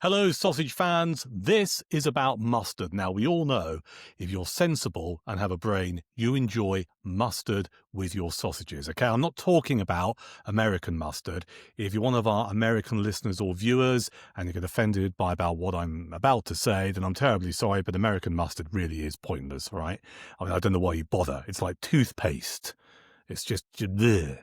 Hello, sausage fans. This is about mustard. Now, we all know if you're sensible and have a brain, you enjoy mustard with your sausages. Okay, I'm not talking about American mustard. If you're one of our American listeners or viewers and you get offended by about what I'm about to say, then I'm terribly sorry, but American mustard really is pointless, right? I mean, I don't know why you bother. It's like toothpaste. It's just bleh.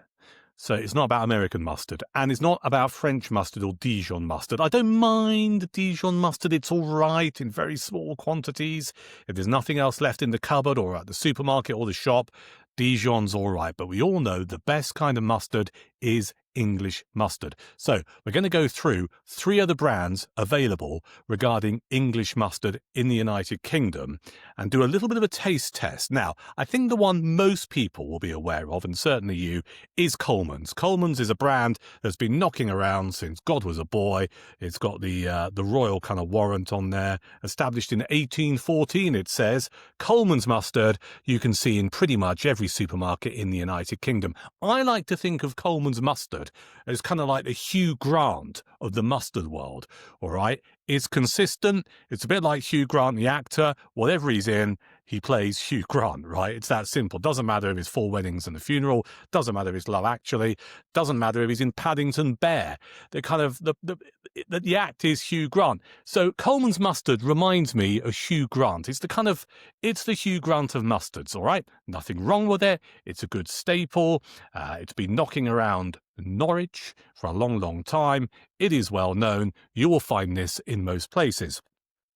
So it's not about American mustard, and it's not about French mustard or Dijon mustard. I don't mind Dijon mustard. It's all right in very small quantities. If there's nothing else left in the cupboard or at the supermarket or the shop, Dijon's all right. But we all know the best kind of mustard is English mustard. So we're going to go through 3 other brands available regarding English mustard in the United Kingdom and do a little bit of a taste test. Now, I think the one most people will be aware of, and certainly you, is Coleman's. Coleman's is a brand that's been knocking around since God was a boy. It's got the royal kind of warrant on there. Established in 1814, it says. Coleman's mustard you can see in pretty much every supermarket in the United Kingdom. I like to think of Coleman's mustard as kind of like the Hugh Grant of the mustard world, all right? It's consistent. It's a bit like Hugh Grant, the actor. Whatever he's in, he plays Hugh Grant, right? It's that simple. Doesn't matter if it's 4 Weddings and a Funeral. Doesn't matter if it's Love Actually. Doesn't matter if he's in Paddington Bear. The act is Hugh Grant. So Coleman's mustard reminds me of Hugh Grant. It's the Hugh Grant of mustards, all right? Nothing wrong with it. It's a good staple. It's been knocking around Norwich for a long, long time. It is well known. You will find this in most places.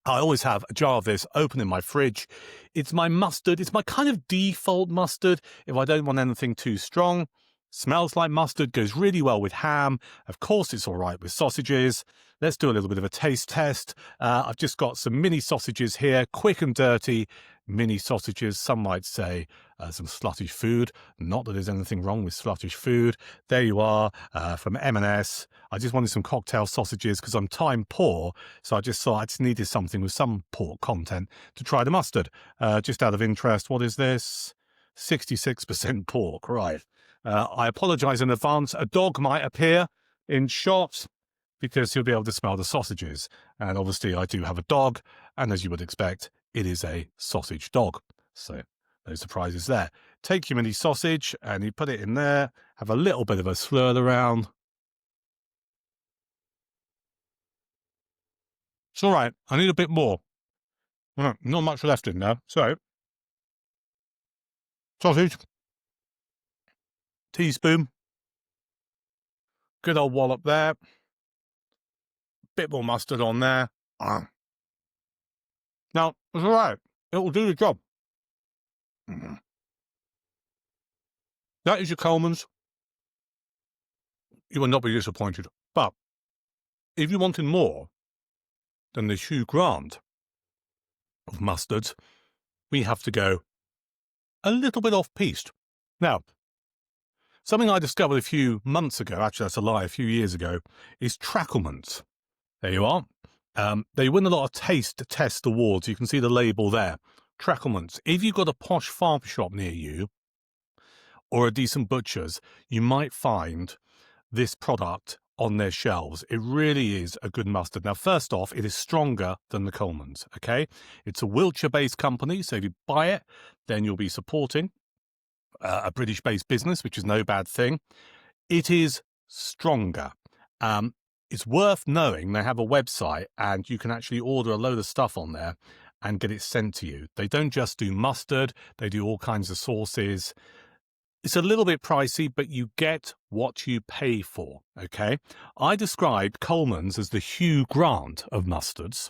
I always have a jar of this open in my fridge. It's my mustard. It's my kind of default mustard if I don't want anything too strong. Smells like mustard, goes really well with ham. Of course, it's all right with sausages. Let's do a little bit of a taste test. I've just got some mini sausages here, quick and dirty mini sausages. Some might say some sluttish food. Not that there's anything wrong with sluttish food. There you are from M&S. I just wanted some cocktail sausages because I'm time poor. So I just thought I just needed something with some pork content to try the mustard. Just out of interest, what is this? 66% pork, right. I apologise in advance. A dog might appear in shot because he'll be able to smell the sausages. And obviously I do have a dog. And as you would expect, it is a sausage dog. So no surprises there. Take your mini sausage and you put it in there. Have a little bit of a swirl around. It's all right. I need a bit more. Not much left in there. So, sausage. Teaspoon. Good old wallop there. Bit more mustard on there. Now, it's all right. It will do the job. That is your Coleman's. You will not be disappointed. But if you wanted more than the Hugh Grant of mustards, we have to go a little bit off-piste. Now, something I discovered a few months ago, actually that's a lie, a few years ago, is Tracklemans. There you are. They win a lot of taste test awards. You can see the label there. Tracklemans. If you've got a posh farm shop near you or a decent butcher's, you might find this product on their shelves. It really is a good mustard. Now, first off, it is stronger than the Coleman's, okay? It's a Wiltshire-based company, so if you buy it, then you'll be supporting a British-based business, which is no bad thing. It is stronger. It's worth knowing they have a website and you can actually order a load of stuff on there and get it sent to you. They don't just do mustard, they do all kinds of sauces. It's a little bit pricey, but you get what you pay for, okay? I described Coleman's as the Hugh Grant of mustards.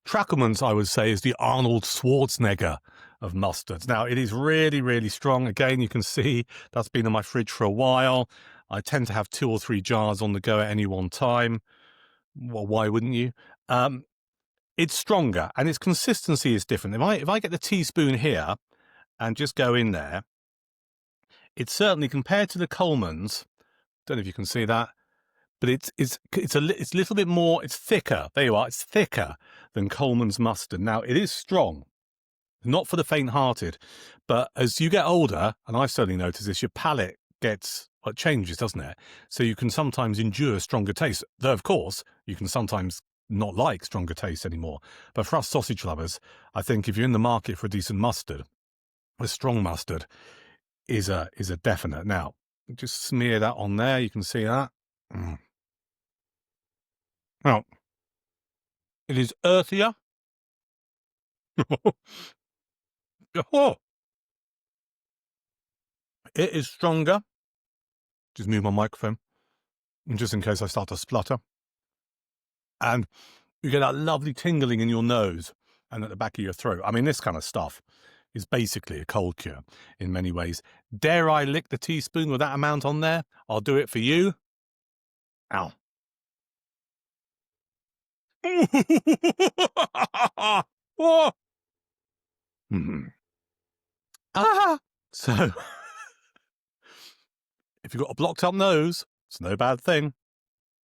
Tracklemans, I would say, is the Arnold Schwarzenegger of mustards. Now, it is really, really strong. Again, you can see that's been in my fridge for a while. I tend to have 2 or 3 jars on the go at any one time. Well, why wouldn't you? It's stronger and its consistency is different. If I get the teaspoon here and just go in there, it's certainly compared to the Coleman's. Don't know if you can see that, but it's a little bit more. It's thicker. There you are. It's thicker than Coleman's mustard. Now it is strong, not for the faint-hearted, but as you get older, and I've certainly noticed this, your palate gets it changes, doesn't it? So you can sometimes endure stronger taste. Though, of course, you can sometimes not like stronger taste anymore. But for us sausage lovers, I think if you're in the market for a decent mustard, a strong mustard is a definite. Now, just smear that on there. You can see that. Mm. Now, it is earthier. Oh, it is stronger. Just move my microphone, just in case I start to splutter. And you get that lovely tingling in your nose and at the back of your throat. I mean, this kind of stuff is basically a cold cure in many ways. Dare I lick the teaspoon with that amount on there? I'll do it for you. Ow. Oh. Mm. Ah. So, if you've got a blocked up nose, it's no bad thing.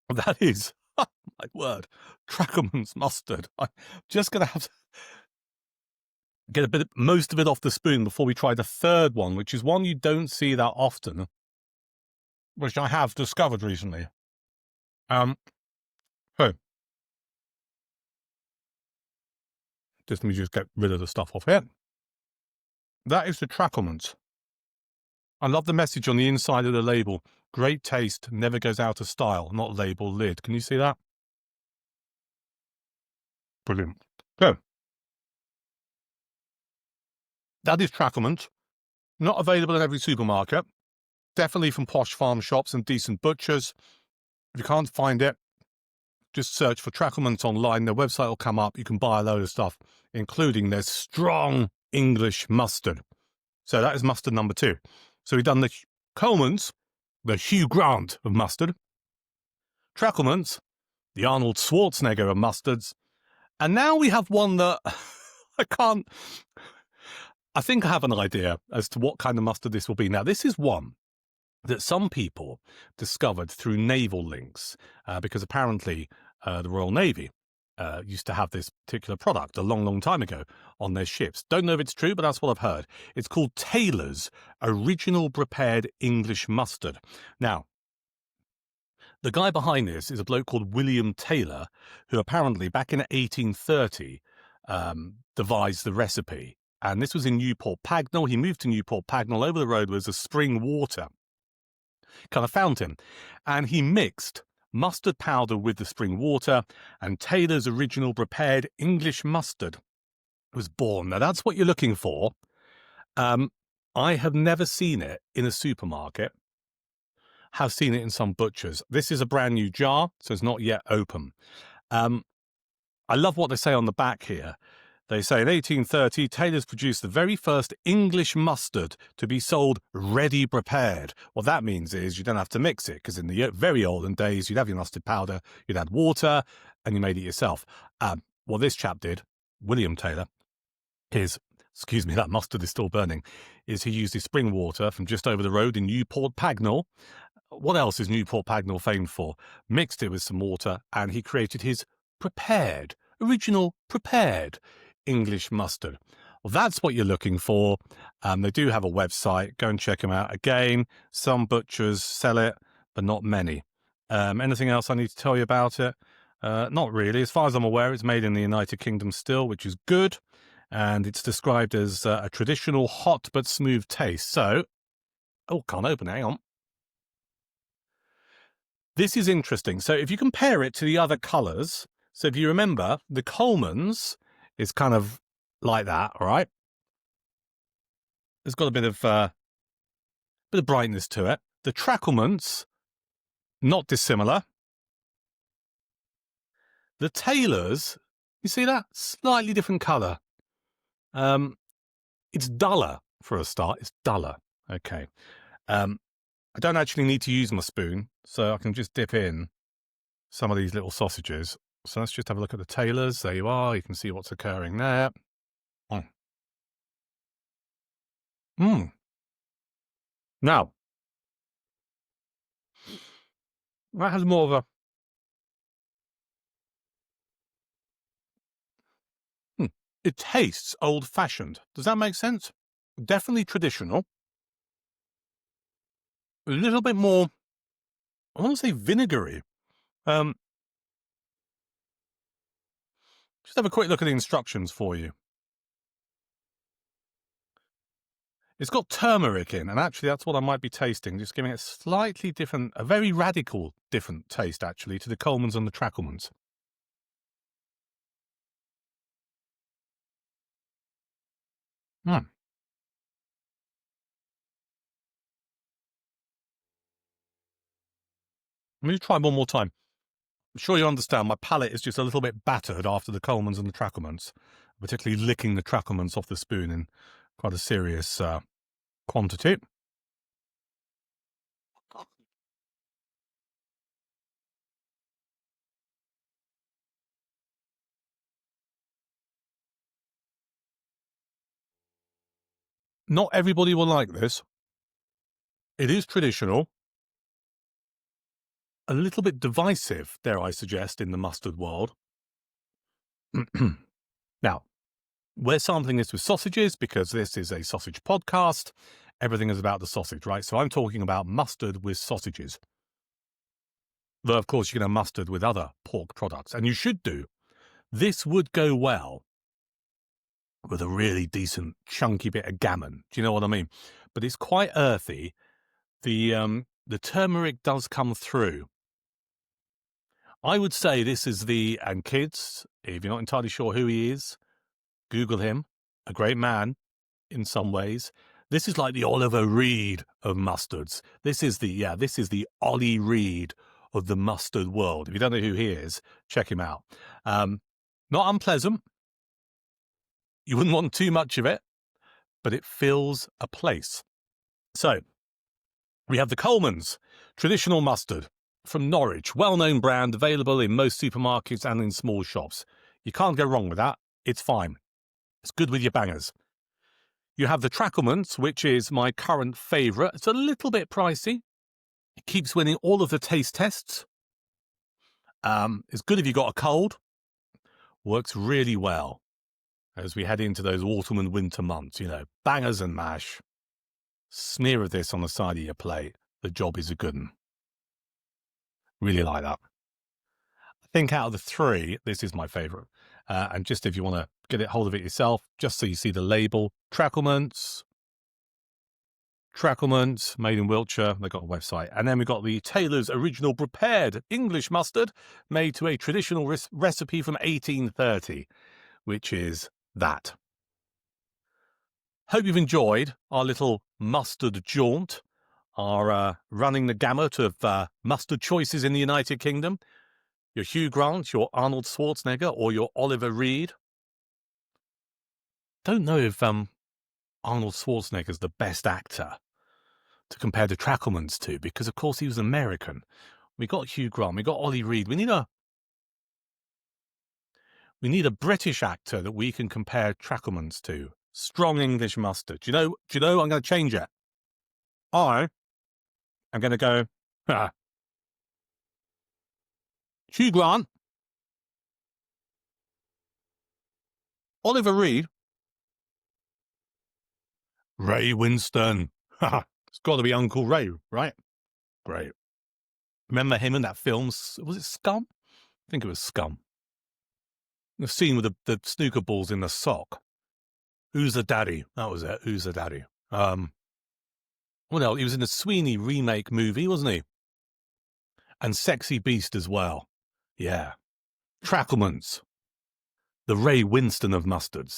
That is, my word, Trackerman's mustard. I'm just going to have to get most of it off the spoon before we try the third one, which is one you don't see that often, which I have discovered recently. So just let me just get rid of the stuff off here. That is the Trackerman's. I love the message on the inside of the label. Great taste, never goes out of style, not label lid. Can you see that? Brilliant. So, that is Trackerman's. Not available in every supermarket. Definitely from posh farm shops and decent butchers. If you can't find it, just search for Trackerman's online. Their website will come up. You can buy a load of stuff, including their strong English mustard. So that is mustard number 2. So we've done the Coleman's, the Hugh Grant of mustard, Trackerman's, the Arnold Schwarzenegger of mustards, and now we have one that I think I have an idea as to what kind of mustard this will be. Now, this is one that some people discovered through naval links, because apparently the Royal Navy used to have this particular product a long, long time ago on their ships. Don't know if it's true, but that's what I've heard. It's called Taylor's Original Prepared English Mustard. Now, the guy behind this is a bloke called William Taylor, who apparently back in 1830 devised the recipe. And this was in Newport Pagnell. He moved to Newport Pagnell. Over the road was a spring water kind of fountain. And he mixed mustard powder with the spring water, and Taylor's Original Prepared English Mustard was born. Now, that's what you're looking for. I have never seen it in a supermarket. Have seen it in some butchers. This is a brand new jar, so it's not yet open. I love what they say on the back here. They say in 1830, Taylor's produced the very first English mustard to be sold ready prepared. What that means is you don't have to mix it, because in the very olden days, you'd have your mustard powder, you'd add water, and you made it yourself. What this chap did, William Taylor, is, excuse me, that mustard is still burning, is he used his spring water from just over the road in Newport Pagnell. What else is Newport Pagnell famed for? Mixed it with some water, and he created his original prepared English mustard. Well, that's what you're looking for. They do have a website. Go and check them out. Again, some butchers sell it, but not many. Anything else I need to tell you about it? Not really. As far as I'm aware, it's made in the United Kingdom still, which is good. And it's described as a traditional hot but smooth taste. So, can't open it. Hang on. This is interesting. So if you compare it to the other colours, so if you remember, the Coleman's is kind of like that, all right? It's got a bit of brightness to it. The Trackerman's, not dissimilar. The Taylor's, you see that? Slightly different colour. It's duller for a start. It's duller. Okay. I don't actually need to use my spoon, so I can just dip in some of these little sausages. So let's just have a look at the Taylor's. There you are. You can see what's occurring there. Now, that has more of a... It tastes old-fashioned. Does that make sense? Definitely traditional. A little bit more, I want to say vinegary. Um, just have a quick look at the instructions for you. It's got turmeric in, and actually that's what I might be tasting, just giving it a slightly different, a very radical different taste, actually, to the Coleman's and the Trackleman's. Hmm. Let me try one more time. I'm sure you understand my palate is just a little bit battered after the Coleman's and the Trackleman's, particularly licking the Trackleman's off the spoon in quite a serious quantity. Not everybody will like this. It is traditional, a little bit divisive, dare I suggest, in the mustard world. Now, we're sampling this with sausages because this is a sausage podcast. Everything is about the sausage, right? So I'm talking about mustard with sausages. Though, of course, you can have mustard with other pork products, and you should do. This would go well with a really decent chunky bit of gammon. Do you know what I mean? But it's quite earthy. The turmeric does come through. I would say this is and kids, if you're not entirely sure who he is, Google him. A great man in some ways. This is like the Oliver Reed of mustards. This is the Ollie Reed of the mustard world. If you don't know who he is, check him out. Not unpleasant. You wouldn't want too much of it, but it fills a place. So, we have the Coleman's traditional mustard from Norwich, well-known brand, available in most supermarkets and in small shops. You can't go wrong with that. It's fine. It's good with your bangers. You have the Trackleman's, which is my current favourite. It's a little bit pricey. It keeps winning all of the taste tests. It's good if you've got a cold. Works really well as we head into those autumn and winter months. Bangers and mash. Smear of this on the side of your plate. The job is a good one. Really like that. I think out of the three, this is my favourite. And just if you want to get hold of it yourself, just so you see the label, Trackleman's, made in Wiltshire. They've got a website. And then we've got the Taylor's Original Prepared English Mustard, made to a traditional recipe from 1830, which is that. Hope you've enjoyed our little mustard jaunt, our running the gamut of mustard choices in the United Kingdom. Your Hugh Grant, your Arnold Schwarzenegger, or your Oliver Reed. Don't know if Arnold Schwarzenegger's the best actor to compare the Trackleman's to, because of course he was American. We got Hugh Grant, we got Ollie Reed. We need a British actor that we can compare Trackleman's to. Strong English mustard. Do you know? I'm going to change it. I'm going to go. Hugh Grant, Oliver Reed, Ray Winston. It's got to be Uncle Ray, right? Great. Remember him in that film? Was it Scum? I think it was Scum. The scene with the snooker balls in the sock. Who's the daddy? That was it. Who's the daddy? What else? He was in the Sweeney remake movie, wasn't he? And Sexy Beast as well. Yeah. Trackleman's. The Ray Winston of mustards.